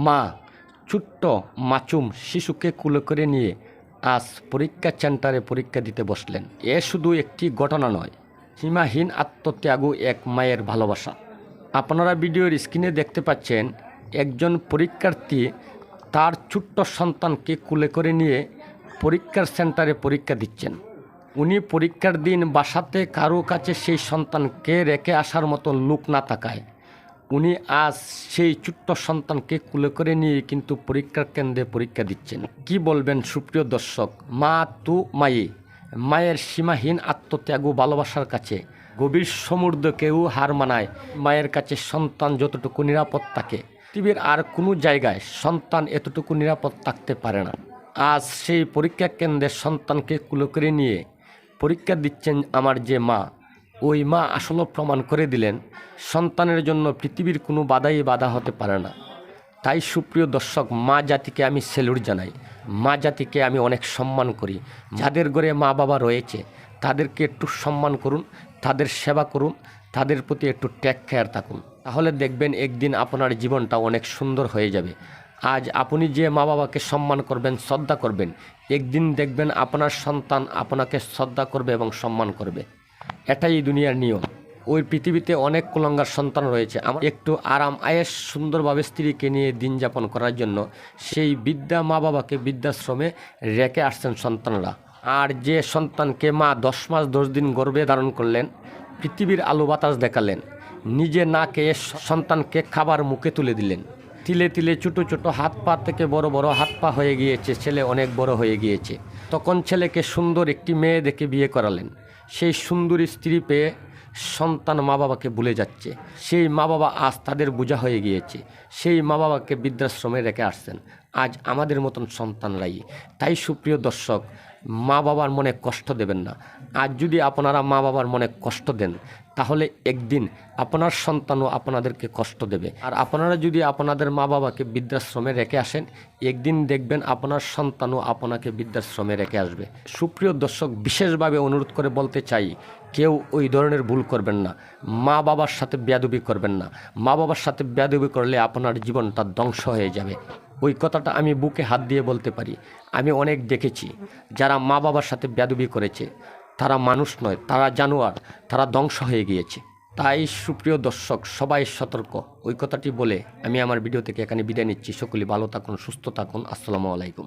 মা ছোট্ট মাসুম শিশুকে কুলে করে নিয়ে আজ পরীক্ষা সেন্টারে পরীক্ষা দিতে বসলেন। এ শুধু একটি ঘটনা নয়, সীমাহীন আত্মত্যাগী এক মায়ের ভালোবাসা। আপনারা ভিডিওর স্ক্রিনে দেখতে পাচ্ছেন একজন পরীক্ষার্থী তার ছোট্ট সন্তানকে কুলে করে নিয়ে পরীক্ষার সেন্টারে পরীক্ষা দিচ্ছেন। উনি পরীক্ষার দিন বাসাতে কারো কাছে সেই সন্তানকে রেখে আসার মতো লোক না থাকায় উনি আজ সেই ছোট্ট সন্তানকে কুলে করে নিয়ে কিন্তু পরীক্ষার কেন্দ্রে পরীক্ষা দিচ্ছেন। কি বলবেন সুপ্রিয় দর্শক, মা তু মায়ে, মায়ের সীমাহীন আত্মত্যাগ ও ভালোবাসার কাছে গভীর সমুদ্রকেও হার মানায় মায়ের কাছে সন্তান যতটুকু নিরাপদ থাকে পৃথিবীর আর কোনো জায়গায় সন্তান এতটুকু নিরাপদ থাকতে পারে না। আজ সেই পরীক্ষা কেন্দ্রে সন্তানকে কুলে করে নিয়ে পরীক্ষা দিচ্ছেন আমার যে মা, ওই মা আসলে প্রমাণ করে দিলেন সন্তানের জন্য পৃথিবীর কোনো বাধা হতে পারে না। তাই সুপ্রিয় দর্শক, মা জাতিকে আমি স্যালুট জানাই, মা জাতিকে আমি অনেক সম্মান করি। যাদের ঘরে মা বাবা রয়েছে তাদেরকে একটু সম্মান করুন, তাদের সেবা করুন, তাদের প্রতি একটু টেক কেয়ার থাকুন, তাহলে দেখবেন একদিন আপনার জীবনটা অনেক সুন্দর হয়ে যাবে। আজ আপনি যে মা বাবাকে সম্মান করবেন, শ্রদ্ধা করবেন, একদিন দেখবেন আপনার সন্তান আপনাকে শ্রদ্ধা করবে এবং সম্মান করবে। এটাই দুনিয়ার নিয়ম। ওই পৃথিবীতে অনেক কুলাঙ্গার সন্তান রয়েছে। আমার একটু আরাম আয়েস সুন্দরভাবে স্ত্রীকে নিয়ে দিন যাপন করার জন্য সেই বৃদ্ধা মা বাবাকে বৃদ্ধাশ্রমে রেখে আসছেন সন্তানরা। আর যে সন্তানকে মা 10 মাস 10 দিন গর্ভে ধারণ করলেন, পৃথিবীর আলো বাতাস দেখালেন, নিজে না খেয়ে সন্তানকে খাবার মুখে তুলে দিলেন। তিলে তিলে ছোটো ছোটো হাত পা থেকে বড় বড় হাত পা হয়ে গিয়েছে, ছেলে অনেক বড় হয়ে গিয়েছে। তখন ছেলেকে সুন্দর একটি মেয়ে দেখে বিয়ে করালেন। সেই সুন্দরী স্ত্রী পেয়ে সন্তান মা বাবাকে ভুলে যাচ্ছে। সেই মা বাবা আজ তাদের বোঝা হয়ে গিয়েছে। সেই মা বাবাকে বৃদ্ধাশ্রমে রেখে আসছেন আজ আমাদের মতন সন্তানরাই। তাই সুপ্রিয় দর্শক, মা বাবার মনে কষ্ট দেবেন না। আজ যদি আপনারা মা বাবার মনে কষ্ট দেন তাহলে একদিন আপনার সন্তানও আপনাদেরকে কষ্ট দেবে। আর আপনারা যদি আপনাদের মা বাবাকে বৃদ্ধাশ্রমে রেখে আসেন, একদিন দেখবেন আপনার সন্তানও আপনাকে বৃদ্ধাশ্রমে রেখে আসবে। সুপ্রিয় দর্শক, বিশেষভাবে অনুরোধ করে বলতে চাই, কেউ ওই ধরনের ভুল করবেন না। মা বাবার সাথে বেয়াদবি করবেন না। মা বাবার সাথে বেয়াদবি করলে আপনার জীবনটা ধ্বংস হয়ে যাবে। ওই কথাটা আমি বুকে হাত দিয়ে বলতে পারি। আমি অনেক দেখেছি যারা মা বাবার সাথে বেয়াদবি করেছে, তারা মানুষ নয়, তারা জানোয়ার, তারা ধ্বংস হয়ে গিয়েছে। তাই সুপ্রিয় দর্শক, সবাই সতর্ক। ওই কথাটি বলে আমি আমার ভিডিও থেকে এখানে বিদায় নিচ্ছি। সকলে ভালো থাকুন, সুস্থ থাকুন। আসসালামু আলাইকুম।